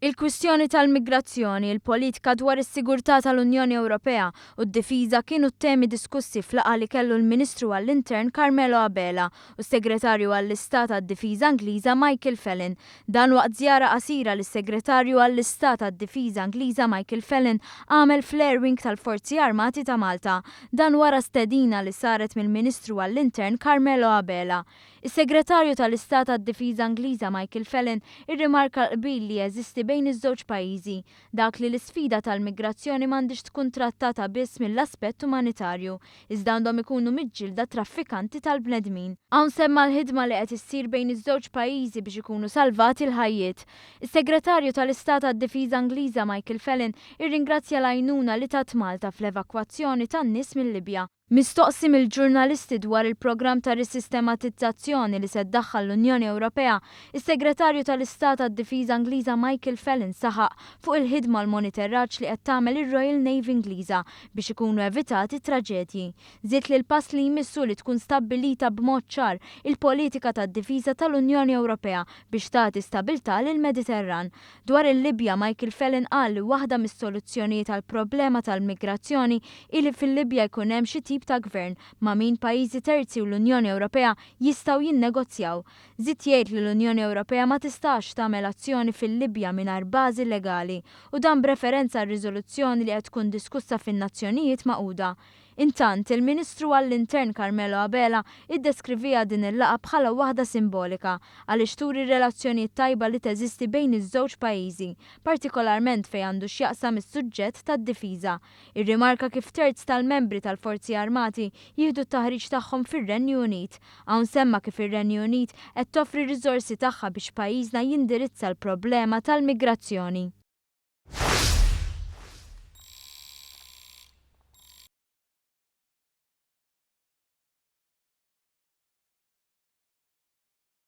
Il-kwistjoni tal-migrazzjoni, il-politika dwar is-sigurtà tal-Unjoni Ewropea u d-difiża kienu temi diskussi fl-laqgħa li kellu l-Ministru għall-Intern Carmelo Abela u s-Segretarju għall-Istat għad-Difiża Ingliża Michael Fallon. Dan waqt żjara qasira li s-Segretarju għall-Istat għad-Difiża Ingliża Michael Fallon għamel fl-Air Wing tal-Forzi Armati ta' Malta. Dan wara stedina li saret mill-Ministru għall-Intern Carmelo Abela. Is-Segretarju tal-Istat għad-Difiża Ingliża Michael Fallon irrimarka l-qbil li jeżisti bejn iż-żewġ pajjiżi, dak li l-isfida tal-migrazzjoni m'għandix tkun trattata biss mill-aspett umanitarju, iżda għandhom ikunu miġġielda traffikanti tal-bnedmin. Hawn semma l-ħidma li qed issir bejn iż-żewġ pajjiżi biex ikunu salvati l-ħajjiet. Is-Segretarju tal-Istat għad-Difiża Ingliża Michael Fallon irringrazzja l-għajnuna li tat Malta fl-evakwazzjoni tan-nies mill-Libja. Mistoqsi mill-ġurnalisti dwar il-programm ta' risistematizzazzjoni li se ddaħħal l-Unjoni Ewropea, is-Segretarju tal-Istat għad-Difiża Ingliża Michael Fallon saħaq fuq il-ħidma l-monitoraġġ li qed tagħmel ir-Royal Navy Ingliża biex ikunu evitati traġedji. Żied li l-pass li jmissu li tkun stabbilita b'mod ċar il-politika tad-difiża tal-Unjoni Ewropea biex tagħti stabilità lill-Mediterran. Dwar il-Libja, Michael Fallon qal li waħda mis-soluzzjonijiet għall-problema tal-migrazzjoni ili fil-Libja jkun hemm xi ta' gvern ma' min pajjiżi terzi u l-Unjoni Ewropea jistgħu jinnegozjaw. Żied jgħid li l-Unjoni Ewropea ma tistax tagħmel azzjoni fil-Libja mingħajr bażi legali u dan b'referenza r-riżoluzzjoni li qed tkun diskussa fin-Nazzjonijiet Magħquda. Intant, il-Ministru għall-Intern Carmelo Abela iddeskrivija din il-laqgħa bħala waħda simbolika għaliex turi relazzjonijiet tajba li teżisti bejn iż-żewġ pajjiżi, partikolarment fejn għandu x'jaqsam is-suġġett tad-difiża. Irrimarka kif terz tal-membri tal-Forzi Armati jieħdu t-taħriġ tagħhom fir-Renju Unit. Hawn semma kif ir-Renju Unit qed toffri r-riżorsi tagħha biex pajjiżna jindirizza l-problema tal-migrazzjoni.